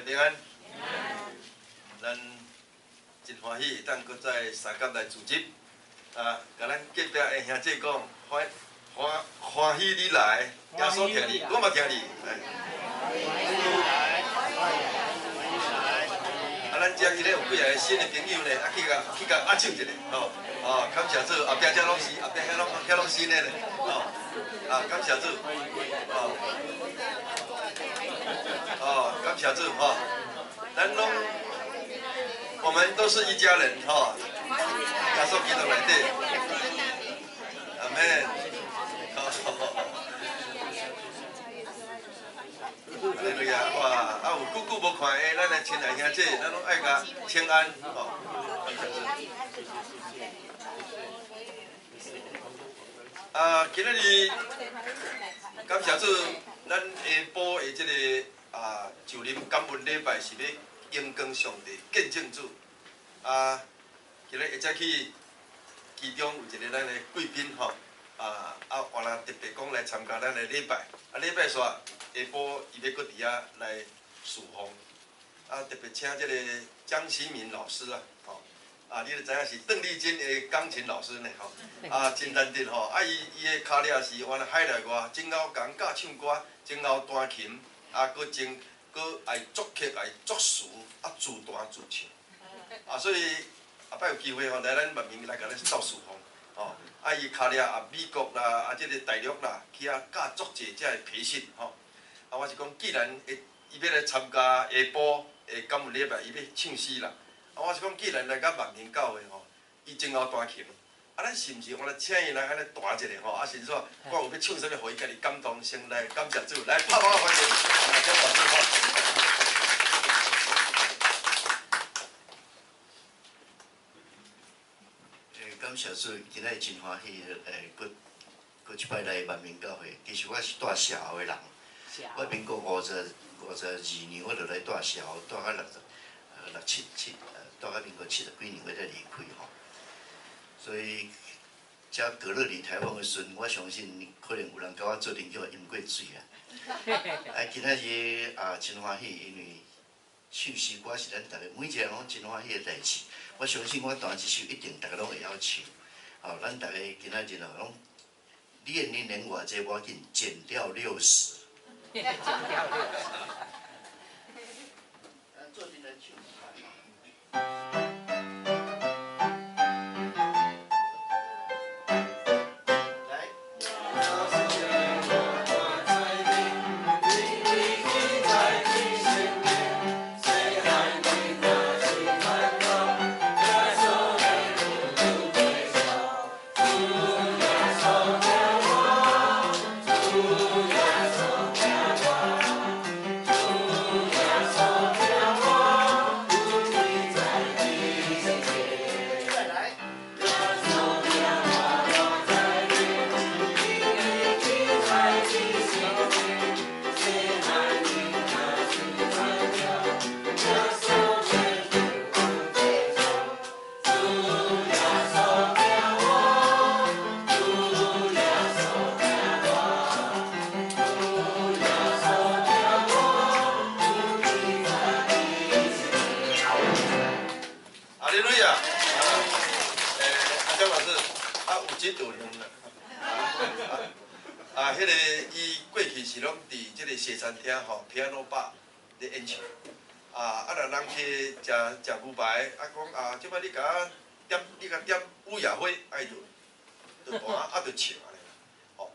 平安。咱真欢喜，当搁在三甲来组织，甲咱隔壁的兄弟讲，欢喜你来，耶稣听你，我嘛听你。咱遮今日有几个新的朋友呢，去甲握手一下，吼，感谢主，后壁遮拢是，后壁遐拢新的咧，感谢主，感谢主，咱拢，我们都是一家人，耶稣基督内底，阿门。那个呀，哇，有久久无看的，咱的亲爱兄弟，咱拢爱甲请安，今仔日感谢主，咱下晡的这个就临感恩礼拜是要荣光上帝、见证主。今日下早起，其中有一个咱的贵宾原来特别讲来参加咱的礼拜，礼拜煞下晡伊要搁伫遐来侍奉，特别请这个江新民老师你就知影是邓丽君的钢琴老师呢真难得伊的脚领是原来海内外，真够共教唱歌，真够弹琴，搁爱作曲，爱作词，自弹自唱，所以后摆有机会来咱万民来甲咱斗侍奉，伊脚领美国啦，这个大陆啦，去教足济遮的培训我是讲，既然伊要来参加下晡的感恩礼拜，伊要唱诗啦。我是讲，既然来到万民教会伊真够弹琴，咱是毋是我来请伊来安尼弹一下是说，我有要唱啥物，互伊家己感动，先来感谢主，来拍拍欢迎，掌声鼓励。感谢主，今仔真欢喜，搁一摆来万民教会。其实我是带社后的人。我民国52年，我就来带社后，带到67，带到民国70几年，我才离开所以，遮隔热离台湾的时阵，我相信可能有人甲我做阵叫饮过水今仔日真欢喜，因为唱诗歌是咱大家每一个人拢真欢喜的代志。我相信我弹一首一定大家拢会晓唱。咱大家今仔日拢练偌济，我紧减掉60。减掉60。做阵来唱。迄个伊过去是拢伫即个西餐厅piano bar 咧演唱，若人去食牛排，讲即摆你甲点乌鸦花，伊就弹，就唱安尼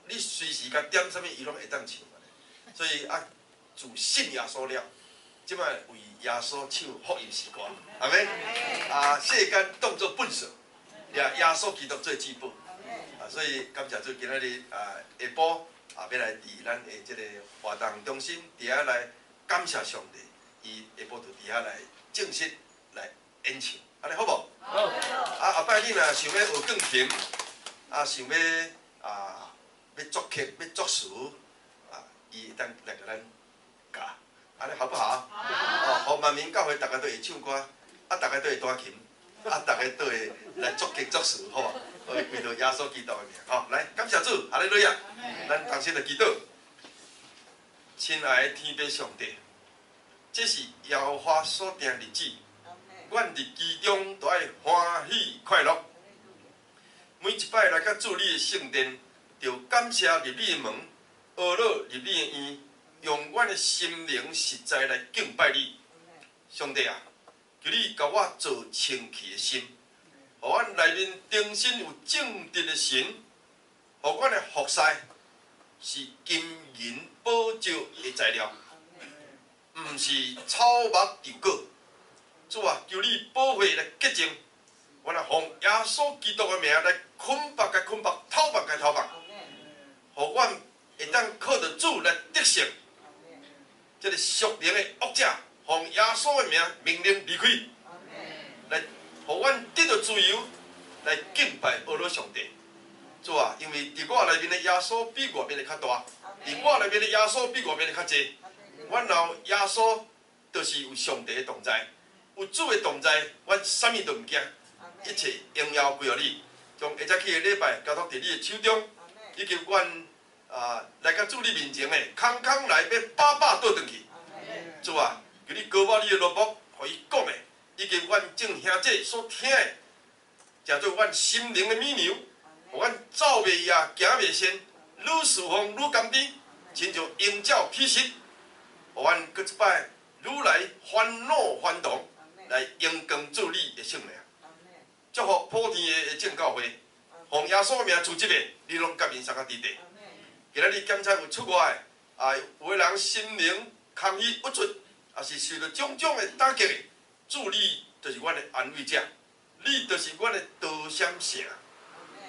你随时甲点啥物，伊拢会当唱安尼。所以自信耶稣了，即摆为耶稣唱福音诗歌，阿免世间当作粪扫，耶稣基督做至宝。所以感谢主，今仔日下晡要来伫咱的即个活动中心伫遐来感谢上帝，伊下晡就伫遐来正式来演唱，安尼好无？好。后摆你若想要学钢琴，想要作曲、要作词，伊会当来甲咱教，安尼好不好？好。互万民教会大家都会唱歌，大家都会弹琴，大家都会来作曲作词，好无？为着耶稣基督的名，来感谢主，哈利路亚！咱同心来祈祷，亲爱的天父上帝，这是耶和华所定日子，阮伫其中都爱欢喜快乐。每一摆来到主你的圣殿，就感谢入你的门，学乐入你的院，用阮的心灵实在来敬拜你。上帝啊，求你甲我做清气的心，互阮内面重新有正直的神，互阮的服侍是金银宝石的材料，毋是草木油果。主啊，求你保护来洁净，我来奉耶稣基督的名来捆绑该捆绑，偷绑该偷绑，互阮会当靠着主来得胜。这个属灵的恶者，奉耶稣的名命令离开，来互阮得到自由，来敬拜阿罗上帝。主啊，因为伫我内面的耶稣比外面的较大，伫我内面的耶稣比外面的较济。阮后耶稣就是有上帝的同在。有主的同在，阮啥物都毋惊，一切荣耀归予你。将下早起的礼拜交托伫你的手中，以及阮来到主你面前的空空来要饱饱倒转去。主啊，求你高我你的罗卜，互伊讲的，以及阮众兄弟所听的，诚做阮心灵的美牛，互阮走袂野，行袂先，愈侍奉愈甘甜，亲像鹰鸟披实，互阮搁一摆愈来欢乐欢同。来荣光主你的圣名，祝福普天的正教会，奉耶稣名主这个，你拢甲面上个地地。今仔日检查有出外有的人心灵空虚不出，也是受到种种的打击的，主你就是阮的安慰者，你就是阮的刀闪城。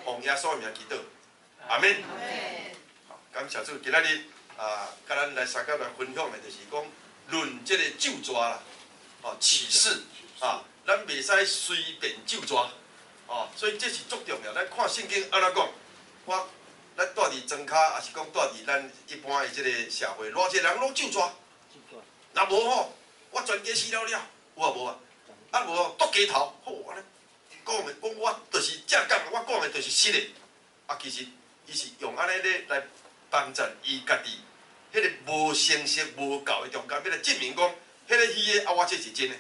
奉耶稣名祈祷，阿门。好，感谢主，今仔日甲咱来三甲来分享的，就是讲论这个咒诅啦。启示咱袂使随便咒抓，所以这是足重要。咱看圣经安怎讲，咱住伫庄骹，也是讲住伫咱一般的即个社会，偌济人拢咒抓，若无吼，我全家死了了，有啊无啊？啊无剁鸡头，好安尼讲的，讲我就是正讲，我讲的就是实的。其实伊是用安尼咧来帮助伊家己，迄个无成熟、无教的中间，要来证明讲。迄个戏的我这是真的，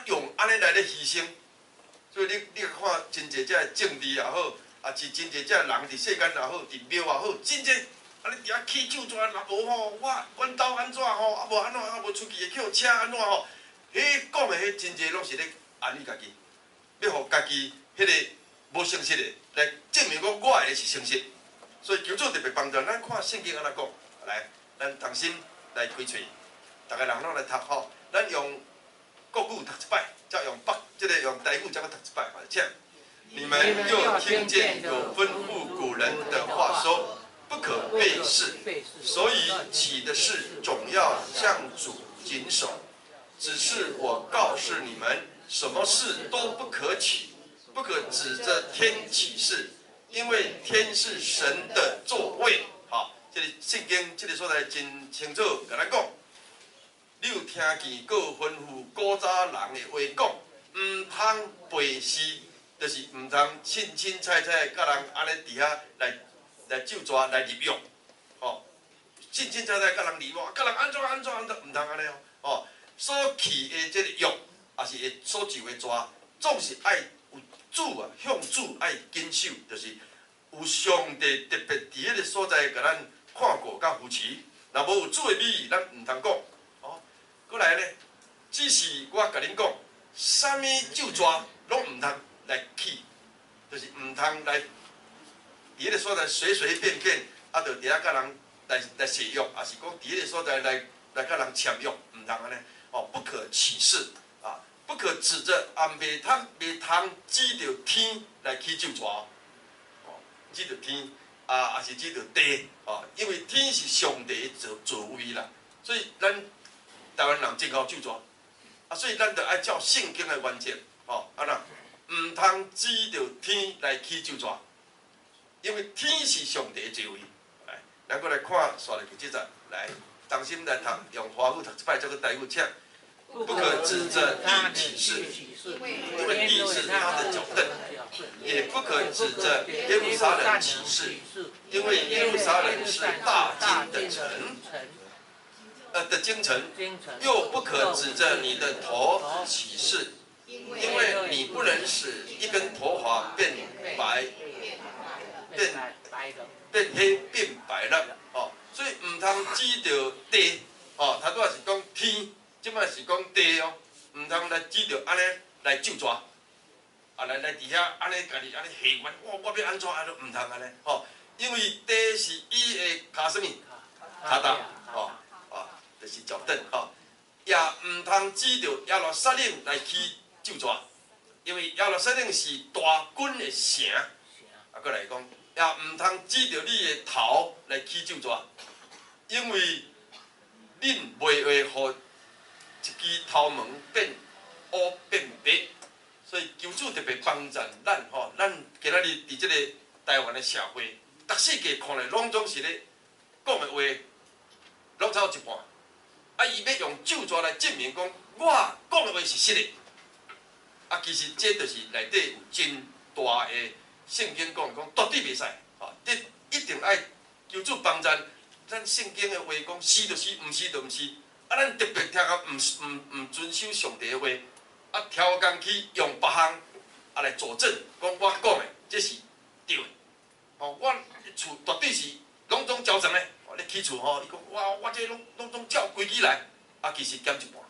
用安尼来咧牺牲，所以你看真侪只政治也好，是真侪只人伫世间也好，伫庙也好，真侪你伫遐起酒抓，若无吼，阮兜安怎吼，无安怎无出去的叫车安怎吼，迄讲的迄真侪拢是咧安慰家己，要互家己迄个无诚实的来证明讲我的是诚实，所以求主特别帮助咱看圣经安怎讲，来，咱同心来开喙。大家人拢来读吼，咱用国语读一摆，再用用台语再个读一摆，请。你们又听见有吩咐古人的话说，不可背誓，所以起的誓总要向主谨守。只是我告诉你们，什么事都不可起，不可指着天起誓，因为天是神的座位。好，这里圣经这个所在真清楚，甲咱讲。你有听见过吩咐古早人的话讲，毋通背誓，就是毋通凊凊彩彩甲人安尼伫遐来咒抓来利用，凊凊彩彩甲人利用，甲人安怎，毋通安尼哦。所起的这个约，也是会所受的抓，总是爱有主向主爱谨守，就是有上帝特别伫迄个所在甲咱看过甲扶持，若无有主的美意，咱毋通讲。过来呢，只是我甲恁讲，啥物咒抓拢毋通来起，就是毋通来伫迄个所在随随便便，就伫遐甲人来誓约，也是讲伫迄个所在来甲人签约，毋通安尼，不可起誓不可指着袂通指着天来起咒抓，指着天也是指着地，因为天是上帝的座位啦，所以咱。台湾人真好咒抓，所以咱着爱照圣经的原则，安那毋通指着天来起咒抓，因为天是上帝的座位。来，咱过来看刷入去这节，来，同心来读，用华语读一摆，这个台语请。不可指着地起誓，因为地是他的脚凳；也不可指着耶路撒冷起誓，因为耶路撒冷是大金的城。的京城，又不可指着你的头起誓，因为你不能使一根头发变白、变黑、变白了。哦，所以唔通指着地。哦，头拄仔是讲天，即摆是讲地哦，唔通来指着安尼来咒抓，啊来伫遐安尼家己安尼下关，我要安怎安都唔通安尼，吼，因为地是伊的骹什么？骹踏，吼，就是脚凳，吼，也唔通指着亚罗撒冷来起咒抓，因为亚罗撒冷是大军的城，啊，搁来讲，也唔通指着你的头来起咒抓，因为恁袂会互一支头毛变乌变白，所以求主特别帮助咱吼，咱今仔日伫即个台湾的社会，全世界看来拢总是咧讲的话，拢差有一半。啊，伊要用咒抓来证明讲，我讲的话是实的。啊，其实这就是内底有真大的圣经讲绝对袂使，吼，一定爱求主帮助。咱圣经的话讲，是就是，毋是就毋是。啊，咱特别听到毋遵守上帝的话，啊，挑工去用别项啊来佐证，讲我讲的这是对的。哦，我厝绝对是拢总照常的。哦，你起厝吼，伊讲我这拢总照规矩来，啊，其实减一半。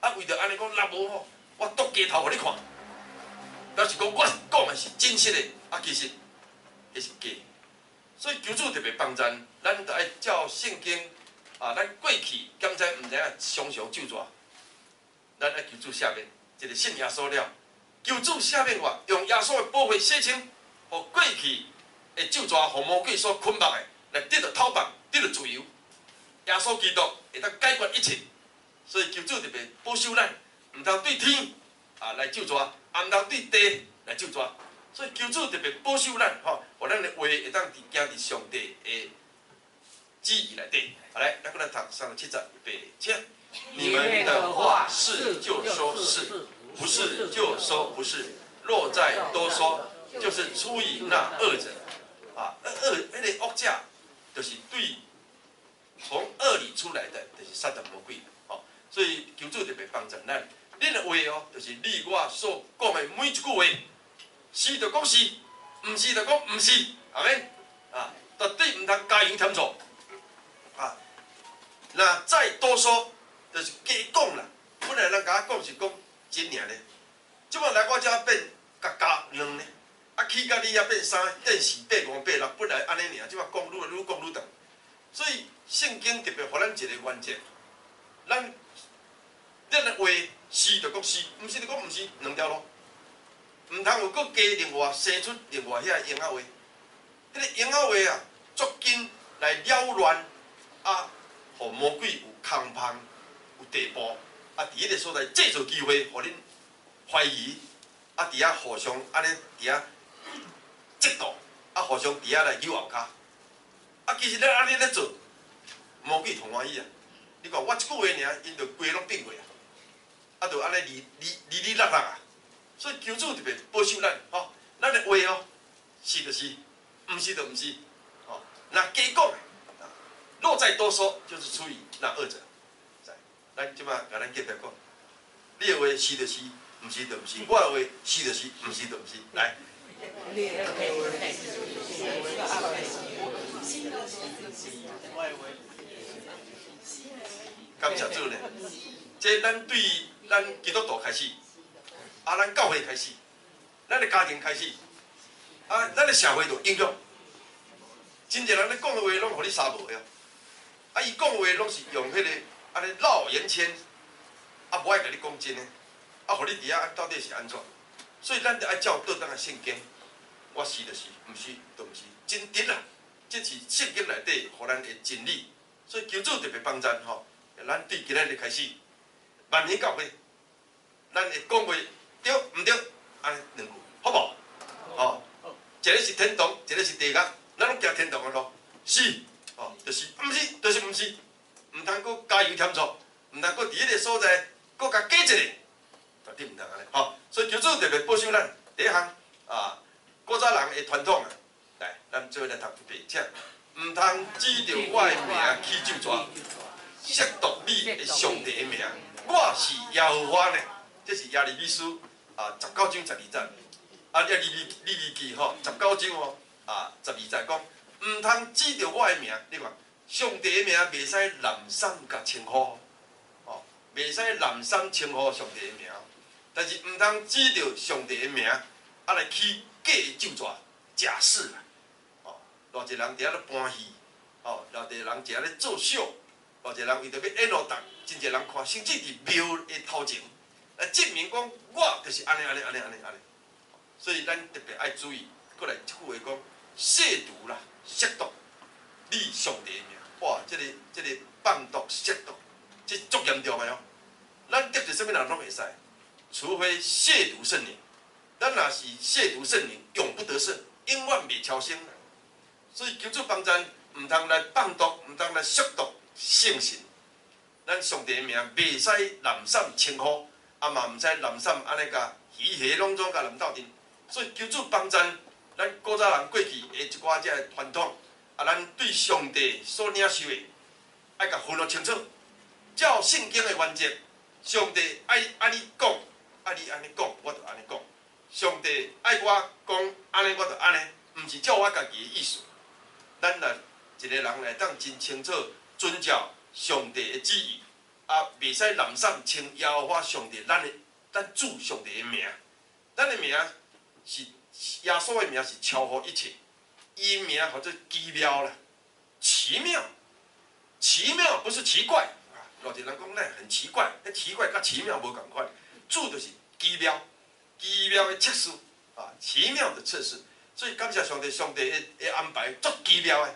啊，为着安尼讲，若无吼，我剁鸡头互你看，表示讲我讲的是真实的，啊，其实迄是假。所以求主特别帮助咱，着爱照圣经啊，咱过去敢知毋知影常常咒抓，咱爱求主赦免，一个信耶稣了，求主赦免我，用耶稣的宝血洗清，互过去的咒抓，互魔鬼所捆绑的，来得到透放，得到自由。耶稣基督会当解决一切，所以求主特别保守咱，毋通对天啊来咒抓，也毋通对地来咒抓。所以求主特别保守咱，吼，互咱的话会当行伫上帝的旨意内底。好来，咱过来读37节，预备，请。你们的话是就说是，不是就说不是。若再多说，就是出于那恶者。啊，那个恶者，就是对从恶里出来的，就是撒旦魔鬼。哦，所以求主特别帮助咱。恁的话哦，就是你我所讲的每一句话。是就讲是，毋是就讲毋是，阿免啊，绝对毋通加油添醋啊。那再多说，就是假讲啦。本来人甲我讲是讲真尔呢，即摆来我遮变加两呢，啊去甲你遐变3、变4、变5、变6，本来安尼尔，即摆讲愈讲愈长。所以圣经特别互咱一个原则，咱的话是就讲是，毋是就讲毋是，两条路。毋通有搁加另外生出另外遐婴仔话，迄个婴仔话啊，足紧来扰乱啊，互魔鬼有空芳有地步啊，伫迄个所在制造机会，互恁怀疑啊，伫遐互相安尼伫遐嫉妒啊，互相伫遐来扭后骹啊，其实咱安尼咧做，魔鬼同欢喜啊！你看我一句话尔，因就规拢变过啊，啊，就安尼哩落啊。所以求主特别保守咱，吼，咱的话哦，是就是，毋是就毋是，吼。那假讲的，若再多说，就是出于那恶者。咱即摆甲咱结别讲，你的话是就是，毋是就毋是；我的话是就是，毋是就毋是。来。感谢主呢，这咱对咱基督徒开始。啊，咱教会开始，咱的家庭开始，啊，咱的社会就影响。真侪人咧讲的话，拢互你杀无的哦。啊，伊讲的话拢是用迄个安尼绕圆圈，啊，无爱甲你讲真的，啊，互你伫遐到底是安怎？所以咱着爱照倒当的圣经，我是就是，毋是就毋是，真直啦。这是圣经内底互咱的真理。所以求主特别帮助吼，咱对今仔日开始，万年教会，咱会讲话。对毋对？安尼两句，好无？哦，一个是天堂，一个是地狱，咱拢行天堂的路，是，哦，就是，毋是，就是毋是，毋通搁加油添醋，毋通搁伫迄个所在搁甲加一个，绝对毋通安尼，吼。所以求主特别保守咱第一项啊，古早人的传统啊，来，咱做伙来读一遍，请，毋通指着我的名起咒抓，亵渎你的上帝的名。我是耶和华呢，这是耶利米书19章12节。利未记吼19章哦12节讲，毋通指着我的名。你看，上帝的名袂使滥觞甲称呼，袂使滥觞称呼上帝的名。但是毋通指着上帝的名，来去假咒詛、假事啦。偌侪人伫遐咧搬戏，偌侪人伫遐咧作秀，偌侪人为着要演落档，真侪人看，甚至伫庙的头前来证明讲我就是安尼。所以咱特别爱注意，过来一句话讲，亵渎啦、亵渎你上帝的名。哇，这个放毒、亵渎，这是足严重的哦。咱得罪什么人拢会使，除非亵渎圣灵。咱若是亵渎圣灵，永不得胜，永远袂超生。所以求主帮咱，毋通来放毒，毋通来亵渎圣神。咱上帝的名袂使滥觞称呼，嘛毋使滥觞安尼甲鱼虾拢总甲人斗阵。所以求主帮咱古早人过去的一寡遮传统，咱对上帝所领受的，爱甲分得清楚。照圣经的原则，上帝爱安尼讲，爱你安尼讲，我就安尼讲。上帝爱我讲安尼，我就安尼，毋是照我家己的意思。咱若一个人来当真清楚遵照上帝的旨意，袂使滥觞称耶和华上帝咱主上帝的名。咱的名是耶稣的名是超乎一切，伊名叫做奇妙啦，奇妙，奇妙不是奇怪。偌侪人讲咱很奇怪，迄奇怪甲奇妙无共款，主就是奇妙，奇妙的测试奇妙的测试。所以感谢上帝，上帝的安排足奇妙的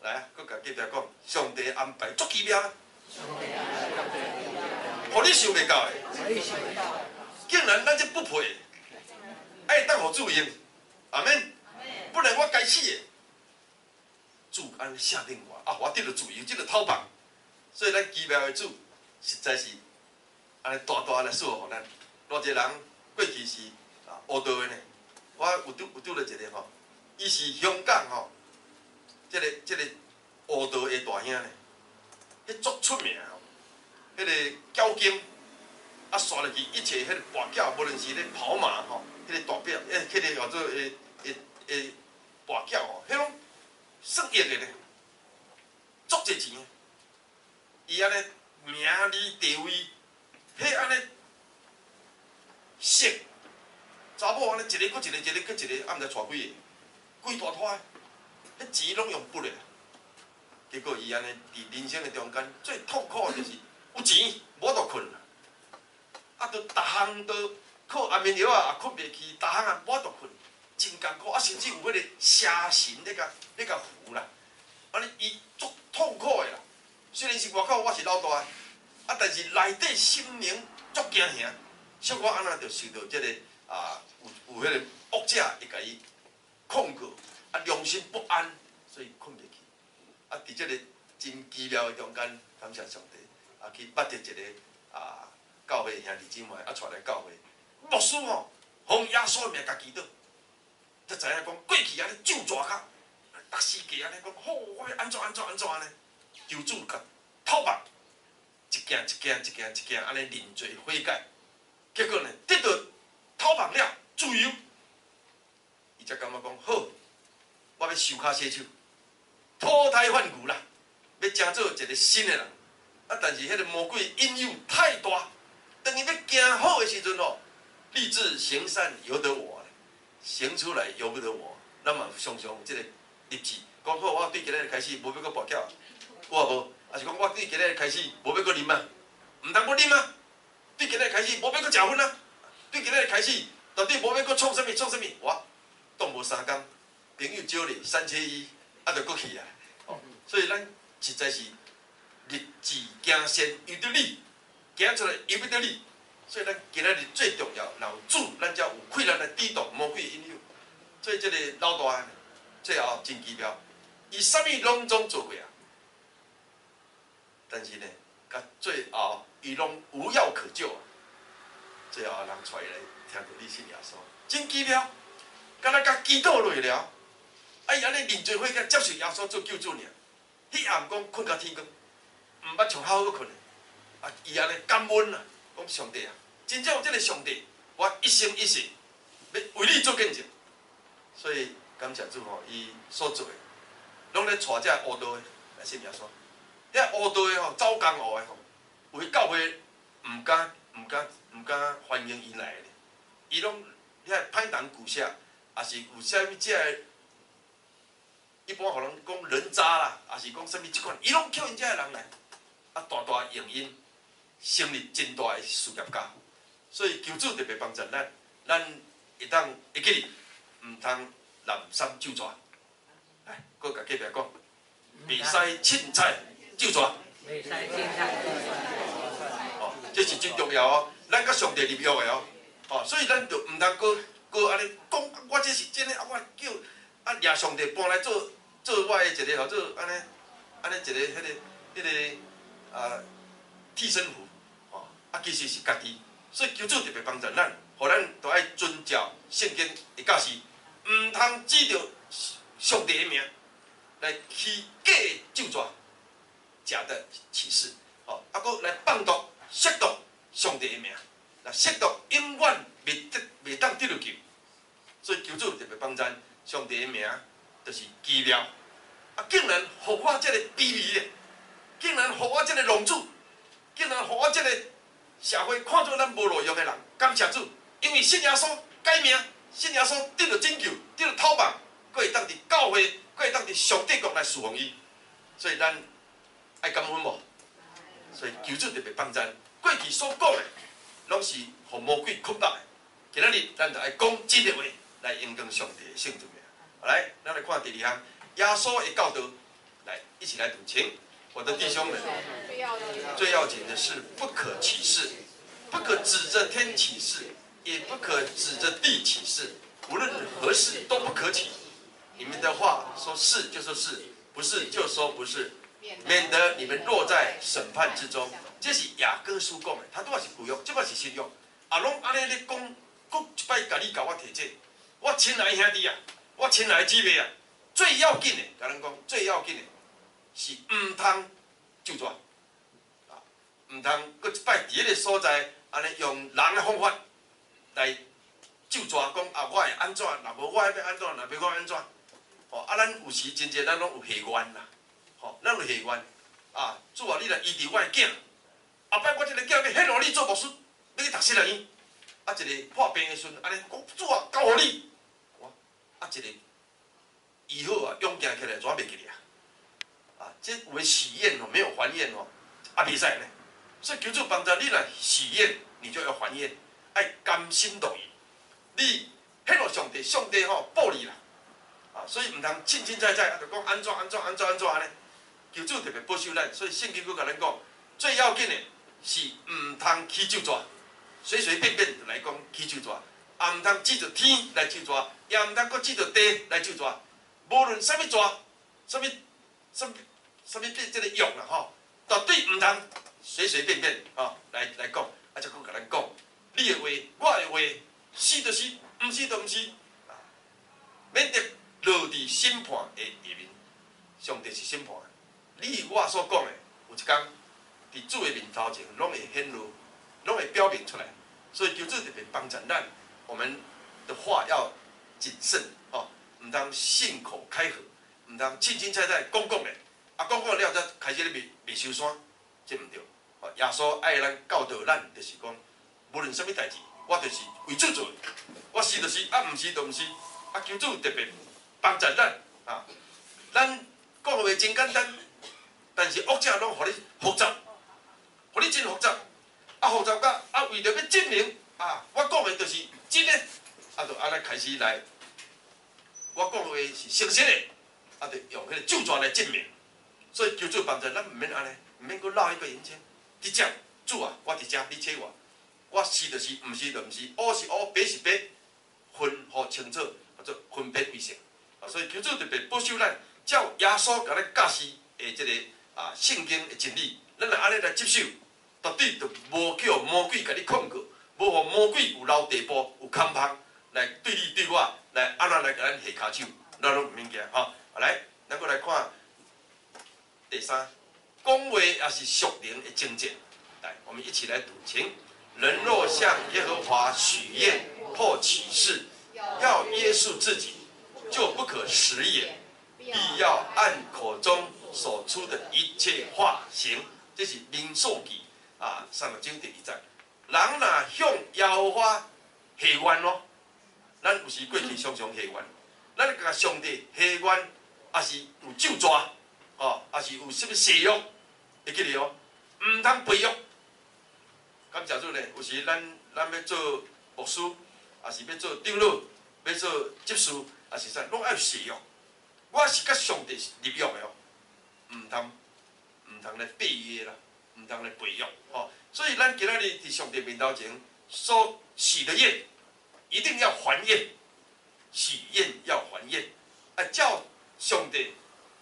来啊，佮甲记者讲，上帝的安排足奇妙的，互你想袂到的，竟然咱这不配，爱当互主用，阿免，不然我该死的。主安下令我得了自由，得了讨棒。所以咱奇妙的主实在是安尼大大来祝福咱。偌侪人过去是学道的呢，我有拄着一个吼，伊是香港吼，即个学道的大兄呢，迄足出名吼，迄个交警刷入去一切迄个跋筊，无论是咧跑马吼，迄个大表，迄个叫做跋筊吼，迄拢算亿的呢，足侪钱。伊安尼名利地位，迄安尼色，查某安尼一个搁一个，一个搁一个，毋知带几个，规大摊，迄钱拢用不了。结果伊安尼伫人生的中间，最痛苦的就是有钱无得困，都逐项都靠安眠药也困袂去，逐项无得困，真艰苦。甚至有迄个邪神咧甲扶啦，安尼伊足痛苦的啦。虽然是外口我是老大，但是内底心灵足惊吓，小可安那就受到这个有迄个恶者会甲伊控告，良心不安，所以困袂去。伫这个真奇妙的中间，感谢上帝，去捌着一个教会兄弟姊妹带来教会，牧师吼，奉耶稣的名甲祈祷，才知影讲过去安尼咒抓甲，逐世纪安尼讲，我安怎呢？求主甲讨棒，一件安尼认罪悔改，结果呢得到讨棒了自由，伊才感觉讲好，我要收脚洗手，脱胎换骨啦，要成做一个新的人。但是迄个魔鬼引诱太大，等于要行好的时阵哦，立志行善由得我，行出来由不得我。咱嘛常常有这个立志，讲好我对今日开始无要搁跋筊。有啊无？啊是讲我对今日开始无要搁啉啊，毋通搁啉啊。对今日开始无要搁食薰啊。对今日开始绝对无要搁创啥物，我当无3工，朋友招你3缺1，就搁去啊。所以咱实在是立志行善由得你，行出来由不得你。所以咱今日最重要，有主，咱才有困难来抵挡魔鬼的引诱。所以这个老大最后真奇妙，伊啥物拢总做过啊。但是呢，到最后伊拢无药可救啊！最后人出来听到你信耶稣，真奇妙，敢若甲祈祷落了，伊安尼认罪悔改，接受耶稣做救主尔。迄暗讲困到天光，毋捌上好好困的，啊，伊安尼感恩啊，讲上帝啊，真正有这个上帝，我一生一世要为你做见证。所以感谢主吼，伊所做的，拢咧带这乌道的来信耶稣。遐乌道的吼，走江湖的吼，有的教会毋敢欢迎伊来的，伊拢遐歹人故写，也是有啥物只个。一般互人讲人渣啦，也是讲啥物即款，伊拢叫因遮个人来，啊大用因，成立真大个事业家。所以求主特别帮助咱会当会记哩，毋通滥杀酒蛇。来，搁甲隔壁讲，袂使凊彩酒蛇。袂使凊彩。哦，这是真重要哦，咱甲上帝立约的哦。哦，所以咱就毋通搁安尼讲，我这是真诶，啊我叫啊掠上帝搬来做我的一个吼，做安尼一个迄个替身符，吼，啊其实是家己，所以求主特别帮助咱，互咱都爱遵照圣经的教示，毋通指着上帝的名来去假咒詛假的启示，吼，啊搁来放毒亵渎上帝的名，那亵渎永远袂当得到救，所以求主特别帮助上帝的名。就是奇妙，啊！竟然互我这个卑微的，竟然互我这个浪子，竟然互我这个社会看做咱无路用的人，感谢主，因为信耶稣改命，信耶稣得到拯救，得到讨棒，佫会当伫教会，佫会当伫上帝国来侍奉伊，所以咱爱感恩无？所以求主特别帮助，过去所讲的，拢是互魔鬼捆绑的，今仔日咱就爱讲真的话来荣光上帝的圣主。来，咱来看第二项，耶稣的教导，来一起来读经。我的弟兄们，最要紧的是不可起誓，不可指着天起誓，也不可指着地起誓，无论何事都不可起。你们的话说是就说是，不是就说不是，免得你们落在审判之中。这是雅各书讲的，他拄仔是旧约，即摆是新约，啊，拢安尼咧讲，搁一摆甲你甲我提这，我亲爱兄弟啊！我亲爱的姊妹啊，最要紧的，甲咱讲最要紧的，是毋通咒詛，啊，毋通搁一摆伫迄个所在，安尼用人的方法来咒詛，讲啊，我会安怎？若无我要安怎？若要我安怎？哦，啊，咱有时真济咱拢有下愿啦，吼，咱有下愿，啊，主啊，你来医治我的囝，后摆我这个囝要献互你做牧师，要去读12年，啊，一个破病的时阵，安尼讲主啊，交互你。啊，一个医好啊，勇行起来，怎袂记哩啊？啊，这有诶许愿哦，没有还愿哦，啊，袂使呢。所以求主帮助你来许愿，你就要还愿，爱甘心乐意。你迄落上帝，上帝吼保你啦。啊，所以毋通凊凊彩彩啊，就讲安怎安尼。求主特别保守咱，所以圣经佫甲咱讲，最要紧诶是毋通起咒詛，随随便便就来讲起咒詛。也毋通指着天来咒詛，也毋通搁指着地来咒詛。无论啥物罪，啥物这个用啦吼，绝对毋通随随便便吼来讲。啊，则佫甲咱讲，你的话，我的话，是就是，毋是就毋是，啊，免得落伫审判的下面。上帝是审判的，你我所讲的，有一天伫主的面头前，拢会显露，拢会表明出来。所以求主特别帮助咱。我们的话要谨慎哦，唔当信口开河，唔当凊凊彩彩讲的，啊讲了才开始咧袂收山，这唔对。哦，耶稣爱咱教导咱，就是讲，无论什么代志，我就是为主做，我是就是，啊唔是就唔是，啊求主特别帮助咱啊，咱讲话真简单，但是恶者拢互你复杂，互你真复杂，啊复杂甲啊为着要证明啊，我讲的就是。真诶，啊，就安尼开始来，我讲话是诚实诶，啊，就用迄个咒詛来证明。所以求主帮助咱，毋免安尼，毋免搁绕一个圆圈。直接主啊，我伫遮，你切我，我是就是，毋是就毋是，乌是乌，白是白，分互清楚，叫做分别为圣。啊，所以求主特别保守咱，照耶稣甲咱教示诶，即个啊圣经诶真理，咱若安尼来接受，绝对就无叫魔鬼甲你控告。无互魔鬼有留地步、有空隙来对你对我来安怎来甲咱下骹手，咱拢毋免惊吼。来，咱搁来看第三，讲话也是属灵的境界。来，我们一起来读，请。人若向耶和华许愿或起誓，要约束自己，就不可食言，必要按口中所出的一切话行。这是民数记3章第2节。人若向耶和华下愿咯，咱有时过去常常下愿，咱甲上帝下愿，也是有咒詛，也是有什么誓约，会记得哦，唔通背约。感谢主呢，有时咱要做牧师，也是要做长老，要做执事，也是啥，拢爱有誓约。我是甲上帝是立约的哦，唔通来背约啦，唔通来背约哦。所以咱今仔日伫上帝面头前所许的愿，一定要还愿，许愿要还愿，照上帝，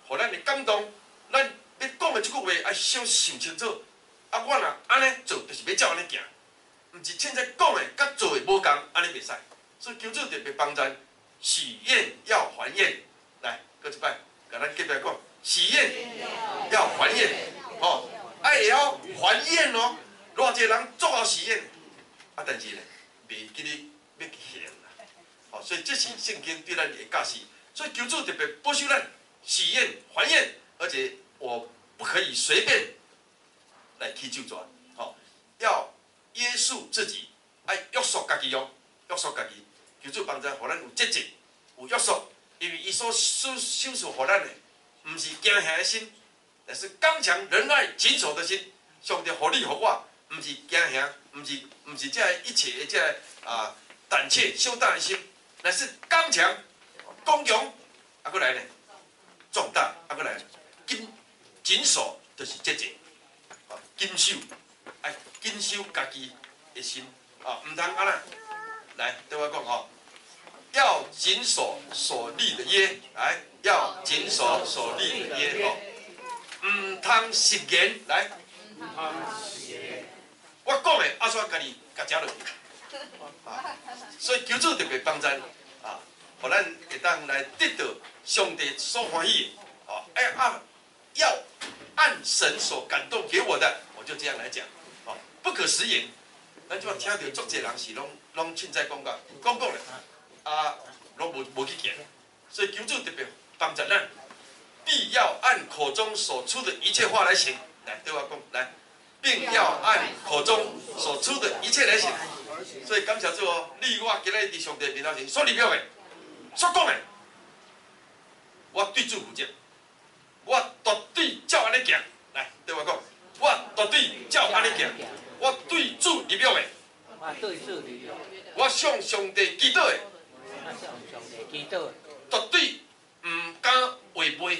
互咱的感动，咱要讲的即句话，爱小想清楚。我若安尼做，就是要照安尼行，毋是凊彩讲的甲做的无共，安尼袂使。所以求主特别帮咱，许愿要还愿。来，搁一摆，甲咱隔壁讲，许愿要还愿，会晓还愿哦。偌济人做好许愿，但是呢，袂记哩要去行啦。所以这是圣经对咱的教示。所以求主特别保守咱，许愿还愿，而且我不可以随便来起咒詛，要约束自己，爱约束家己哦，约束家己。求主帮助，互咱有节制，有约束，因为伊所授受互咱的，毋是惊吓的心，乃是刚强仁爱谨守的心。上帝互你互我，毋是惊吓，毋是这一切的这胆怯小胆的心，乃是刚强、刚强，搁来呢，壮大，搁来谨守，就是节制。谨守，爱谨守家己的心，毋通安那。来，对我讲要谨守所立的约，来，要谨守所立的约，毋通食言，来，毋通食言。我讲的，阿煞家己甲食落去，所以求主特别帮咱，互咱会当来得到上帝所欢喜的，要按神所感动给我的。就这样来讲，不可食言。咱就听到足侪人是拢凊彩讲咧，拢无去行。所以求主特别帮助咱，必要按口中所出的一切话来行。来，对我讲，来，并要按口中所出的一切来行。所以感谢主哦，你我今日伫上帝面头前所立约的、所讲的，我对主负责，我绝对照安尼行。来，对我讲。我绝对照安尼行，我对主立约的，我向上帝祈祷的，绝对唔敢违背，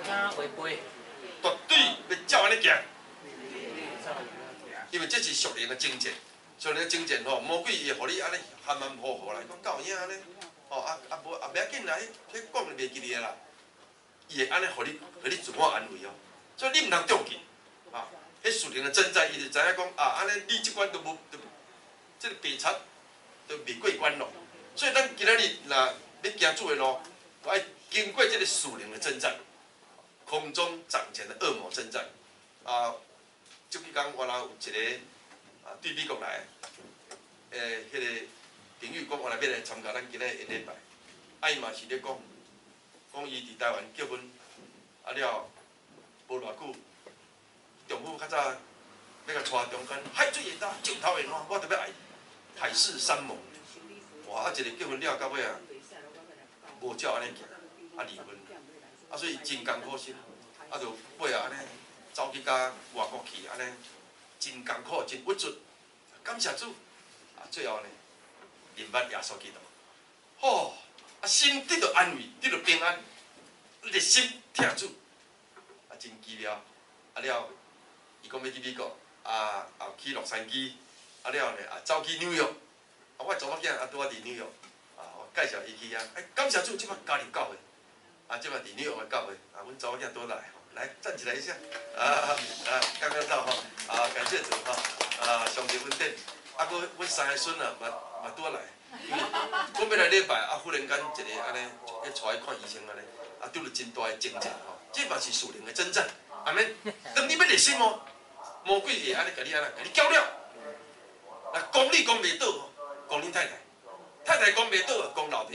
绝对要照安尼行，因为这是属灵的境界，属灵的境界魔鬼会互你安尼含含糊糊来讲到影安尼，不要紧啦，迄讲袂记哩啦，伊会安尼互你自我安慰哦。所以你毋通中去，迄属灵的征战，伊就知影讲安尼你即关都无，即个白贼都未过关咯。所以咱今仔日若要行主的路，我爱经过即个属灵的征战，空中掌权的恶魔征战。即几工我若有一个对美国来的，迄个朋友讲我来要来参加咱今仔日的礼拜，伊嘛是咧讲伊伫台湾结婚，了。无偌久，丈夫较早要甲带中间，海水会大，石头会烂，我特别爱海誓山盟。哇！一个结婚了到尾无照安尼行，离婚，所以真艰苦心，就尾安尼走去甲外国去，安尼真艰苦，真郁卒。感谢主，最后呢，认捌耶稣基督，心得到安慰，得到平安，热心听主。真奇妙，了，伊讲要去美国，后去洛杉矶，了呢，走去纽约，我查某囝拄仔伫纽约，我介绍伊去感谢主，即摆加入教会，即摆伫纽约的教会，阮查某囝倒来，来站起来一下，刚刚到感谢主上帝恩典，阮三个孙嘛倒来，因为我要来礼拜，忽然间一个安尼，带伊看医生安尼，拄着真大的症状这嘛是属灵的征战，阿免，当你要热心哦，魔鬼会安尼甲你搅了。那讲你讲袂倒哦，讲恁太太，太太讲袂倒讲老爸，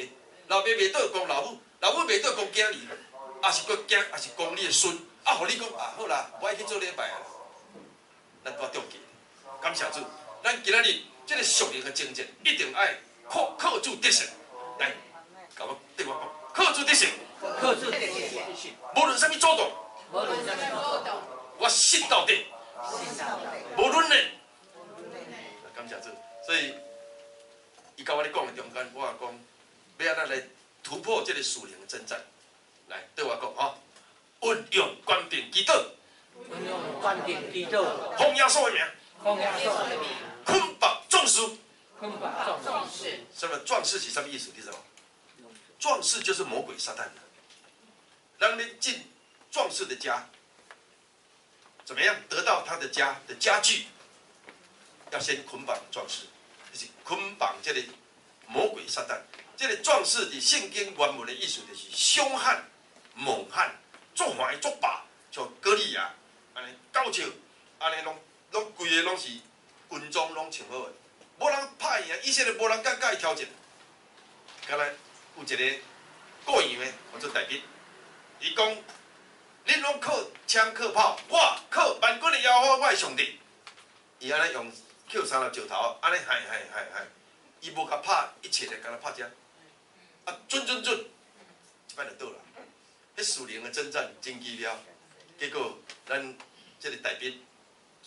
老爸袂倒讲老母，老母袂倒讲囝儿，也是讲囝，也是讲你的孙，啊，互你讲啊，好啦，我爱去做礼拜啊，咱多中计，感谢主，咱今仔日这个属灵的精进，一定爱靠主得胜，来，甲我对我讲，靠主得胜，靠主得胜，无论啥物阻挡，我信到底，无论呢。感谢主，所以伊甲我咧讲的中间，我也讲要安怎来突破这个属灵的征战。来对我讲吼，运用官兵祈祷，运用官兵祈祷，奉耶稣的名，奉耶稣的名，捆绑壮士。捆绑壮士。什么壮士是什么意思？你知道吗？壮士就是魔鬼撒旦的，让你进壮士的家，怎么样得到他的家的家具？要先捆绑壮士，就是捆绑这个魔鬼撒旦。这个壮士的圣经原文的意思就是凶悍、猛悍、作坏、作霸，像歌利亚安尼高笑，安尼拢规个拢是军装拢穿好的，无人拍赢，以色列无人敢甲伊挑战。敢若有一个过洋的，我做代笔，伊讲：恁拢靠枪靠炮，我靠万军的耶和华，我的上帝。伊安尼用。扣三粒石头，安尼嗨，伊无甲拍一切的，甲他拍遮，啊准，一摆就倒啦。迄属灵的征战真奇妙，结果咱这个大兵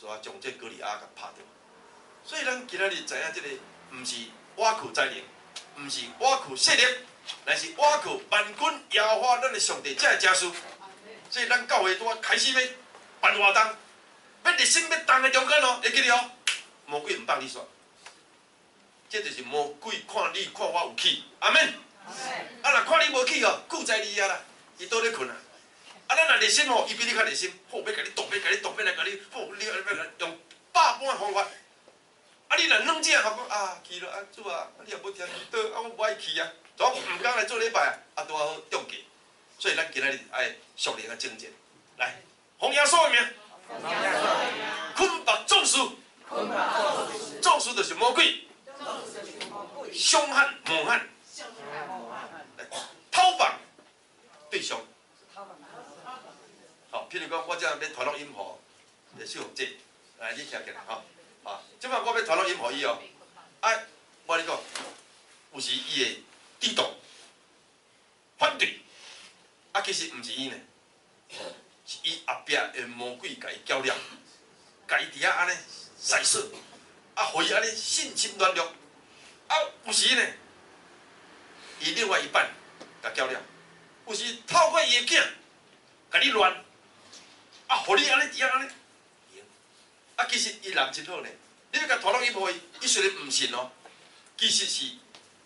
煞将这歌利亚甲拍掉。所以咱今仔日知影，这个毋是瓦库灾灵，毋是瓦库势力，乃是瓦库万军耶和华咱的上帝，才会加速。所以咱教会拄开始要办活动，要热心要动的中间哦，会记得哦。魔鬼唔放你煞，这就是魔鬼看你看我有气，阿免。啊，若看你无气哦，顾在你啊啦，伊倒咧困啊。啊，咱若热心哦，伊比你较热心，好要甲你动，要来甲你，好你要来用百般方法。啊，你若软只好讲啊，去了啊主啊，你也无听你倒，啊我无爱去啊，总唔敢来做礼拜啊，拄好中计。所以咱今仔日爱属灵的精进，来，奉耶稣的名，捆绑壮士。壮士就是魔鬼，凶悍猛悍，讨绑对象。好，譬如讲，我这样要传录音符，就小红姐，来你听起来吼，啊，即摆我要传录音符伊哦，啊，我跟你讲，有时伊会抵挡、反对，啊，其实毋是伊呢，是伊后壁的魔鬼甲伊搅了，甲伊伫遐安尼。塞色，啊，互伊安尼信心软弱，啊，有时呢，伊另外一半甲搅了，有时透过伊的囝，甲你乱，啊，互你安尼伫遐安尼，啊，其实伊人真好呢，你要甲拖落去互伊，伊虽然毋信哦，其实是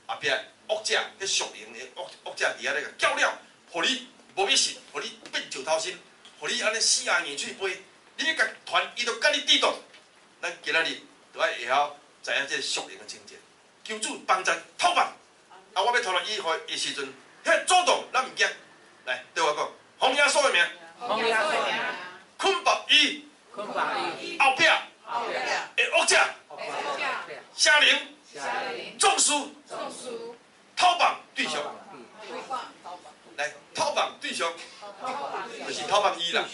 后壁恶者，迄属灵的恶者伫遐咧甲搅了，互你无要信，互你变石头心，互你安尼死硬硬喙飞，你要甲传，伊就甲你抵挡。咱今仔日就爱会晓知影这属灵的情节，求主帮助讨绑。啊，我要拖落伊的时阵，遐主动咱毋惊。来，对我讲，奉耶稣的名，捆绑伊，后壁的恶者，邪灵，壮士，讨绑对象。来，讨绑对象，就是讨绑伊啦。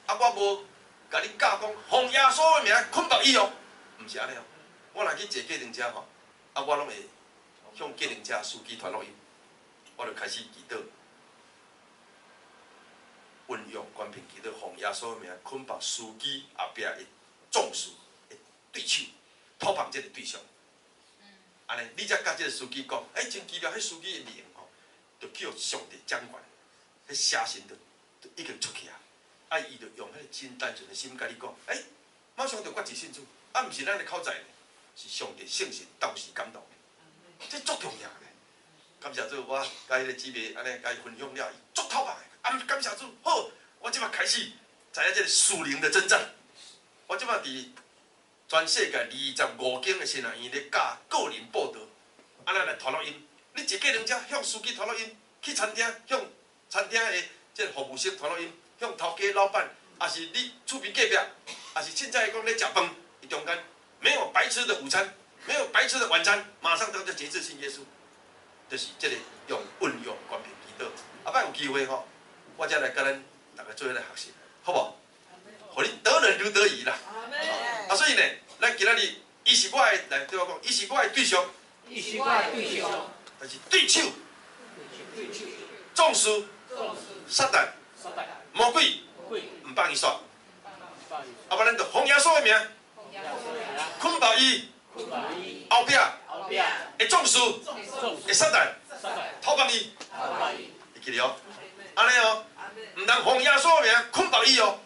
啊，我无。甲你教讲，奉耶稣的名捆绑伊哦，毋是安尼哦。我若去坐计程车吼，啊，我拢会向计程车司机传录音，我就开始祈祷，运用官兵祈祷，奉耶稣的名捆绑司机后壁的壮士的对手，讨绑这个对象。安尼，你才甲这个司机讲，真奇妙，迄司机的名吼，就叫上帝掌管，迄邪神就已经出去啊。啊，伊就用迄个真单纯的心甲你讲，马上就决志信主，啊，毋是咱的口才，是上帝圣神当时感动的，这足重要的。感谢主，我甲迄个姊妹安尼甲伊分享了，伊足讨厌的。啊，感谢主，好，我即摆开始知影这个属灵的征战。我即摆伫全世界25间的新学院咧教个人报道，安尼来传录音。你坐计程车向司机传录音，去餐厅向餐厅的这个服务生传录音。向头家、老板还是你厝边隔壁，还是凊彩讲咧食饭，伊中间没有白吃的午餐，没有白吃的晚餐，马上当作节制性耶稣，就是这个用运用关平祈祷。后摆有机会吼，我再来跟咱大家做伙来学习，好不好？互你得人如得鱼啦。啊，所以呢，咱今仔日，伊是我的来对我讲，伊是我的对象，伊是我的对象，但是对手，纵使撒旦、魔鬼唔帮伊煞，啊，不然就奉耶稣的名，捆绑伊后壁会纵使会撒旦偷帮伊，会记得哦，安尼哦，唔通奉耶稣的名捆绑伊哦，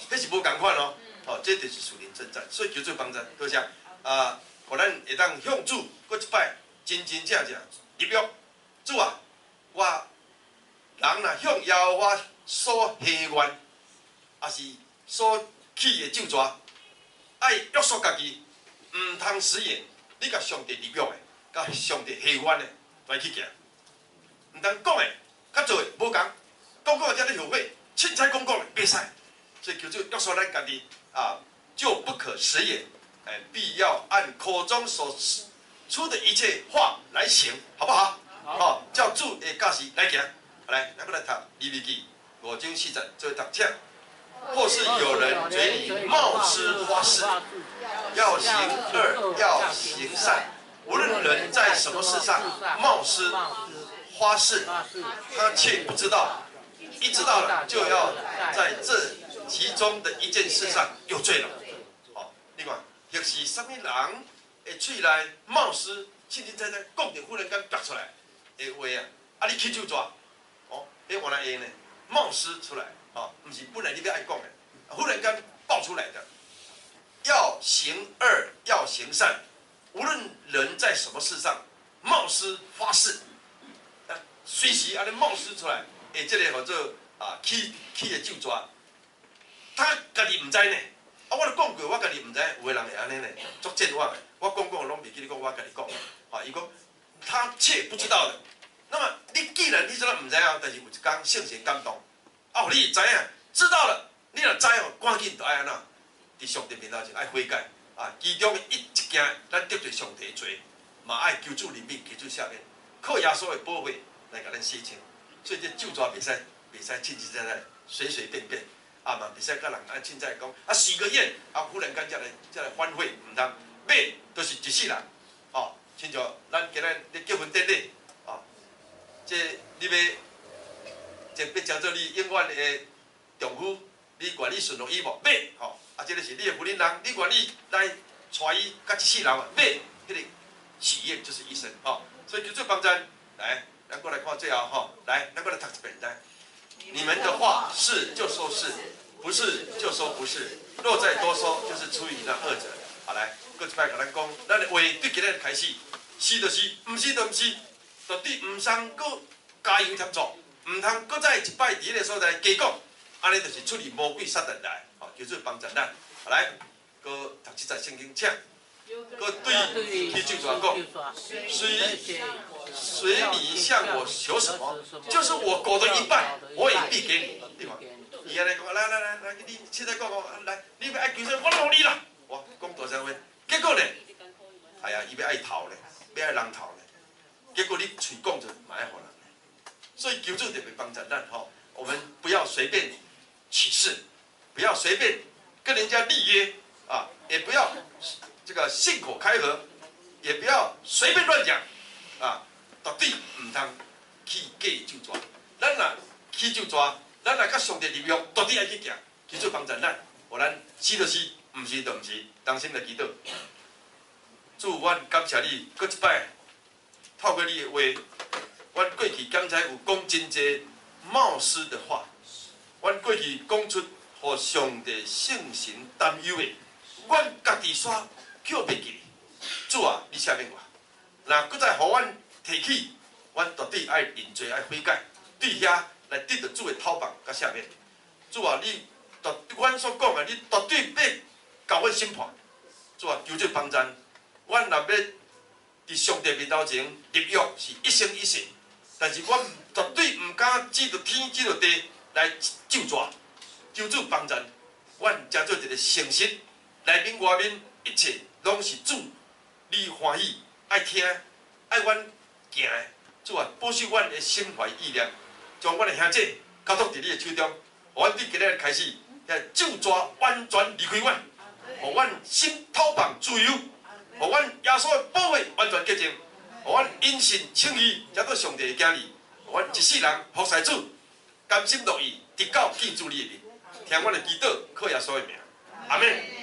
迄是无共款哦。哦，这就是属灵征战，所以求主帮助，多谢啊，互咱会当向主搁一摆真真正正入约。主啊，我人若向耶和华所下愿，也是所起的咒詛，爱约束家己，唔通食言。你甲上帝立约的，甲上帝下愿的，来去行。唔通讲的，甲做的无共，讲的才咧后悔，凊彩讲的袂使。所以求主约束咱家己。啊，就不可食言，必要按口中所出的一切话来行，好不好？好，叫主的教示来行。来，咱来读利未记5章4节，做读这。或是有人嘴里冒失发誓，要行恶，要行善，无论人在什么事上冒失发誓，他却不知道，一知道了就要在这其中的一件事上有罪了。哦，你看，若是什么人的嘴内冒失，清清彩彩讲着忽然间拔出来的话啊，啊你去手抓，哦，迄原来会呢，冒失出来，哦，不是本来你要爱讲的，忽然间爆出来的。要行恶，要行善，无论人在什么事上冒失发誓，随时安尼冒失出来，这个叫做啊起的咒抓。他家己唔知呢，啊，我都讲过，我家己唔知，有个人会安尼呢，足健忘的。我讲拢袂记你讲，我家己讲，啊，伊讲他却不知道的。那么你既然你知道唔知啊，但是有一天圣神感动，啊，你知影，知道了，你若知哦，赶紧就爱安那，伫上帝面头前爱悔改，啊，其中的一件，咱得罪上帝的罪，嘛爱求主怜悯，求主赦免，靠耶稣的保护来甲咱洗清。所以这咒抓袂使清清彩彩，随随便便。啊嘛，袂使甲人啊，凊彩讲啊，许个愿啊，忽然间才来反悔，唔通买都是一世人哦。亲像咱今日咧结婚典礼哦，这你要叫做你永远的丈夫，你愿意顺服伊无？买吼啊，这个是你的夫人人，你愿意来带伊甲一世人啊？买，迄个许愿就是一生哦。所以求主帮助，来，咱过来看最后吼，来，咱过来读一遍来。你们的话是就说是，不是就说不是。若再多说，就是出于那恶者。好来，搁一摆甲咱讲，咱的话对今日开始，是就是，唔是就唔是，绝对唔通搁加油添醋，唔通搁再一摆伫迄个所在加讲，安尼就是出于魔鬼撒旦来，吼，求主帮助咱。好来，搁读这节圣经，请。搁对去就说讲，随你向我求什么，就是我狗的一半，我也必给你，对吧？伊安尼讲，来，你现在讲来，你要爱求什么，我努力啦。哇，讲大声话，结果呢？哎呀，伊要爱头呢，要爱人头呢，结果你嘴讲着嘛爱互人。所以求主特别帮助咱吼，我们不要随便起誓，不要随便跟人家立约啊，也不要。这个信口开河，也不要随便乱讲，啊，绝对唔通去假就抓。咱若去就抓，咱若甲上帝立约，绝对爱去行，求主帮助咱，互咱是就是，唔是就唔是，当心来祈祷。主，阮感谢你，搁一摆透过你的话，阮过去刚才有讲真济冒失的话，阮过去讲出互上帝圣神担忧的，阮家己煞。叫袂记，主啊，你赦免我。若搁再互阮提起，阮绝对爱认罪，爱悔改，对遐来得到主的讨放甲赦免。主啊，你阮所讲的，你绝对要教阮审判。主啊，求主帮助，阮若要伫上帝面头前立约是一生一世，但是阮绝对毋敢指着天指着地来咒抓，求主帮助，阮才做一个诚实，内面外面一切拢是主你欢喜，爱听，爱阮行的。主啊，保守阮的心怀意念，将阮的兄弟交托伫你的手中，互阮伫今日开始，咒抓完全离开阮，互阮心透放自由，互阮耶稣的宝血完全洁净，互阮因信称义，才做上帝的囝儿，互阮一世人服侍主，甘心乐意直到记住你的名，听阮的祈祷，靠耶稣的名，阿门。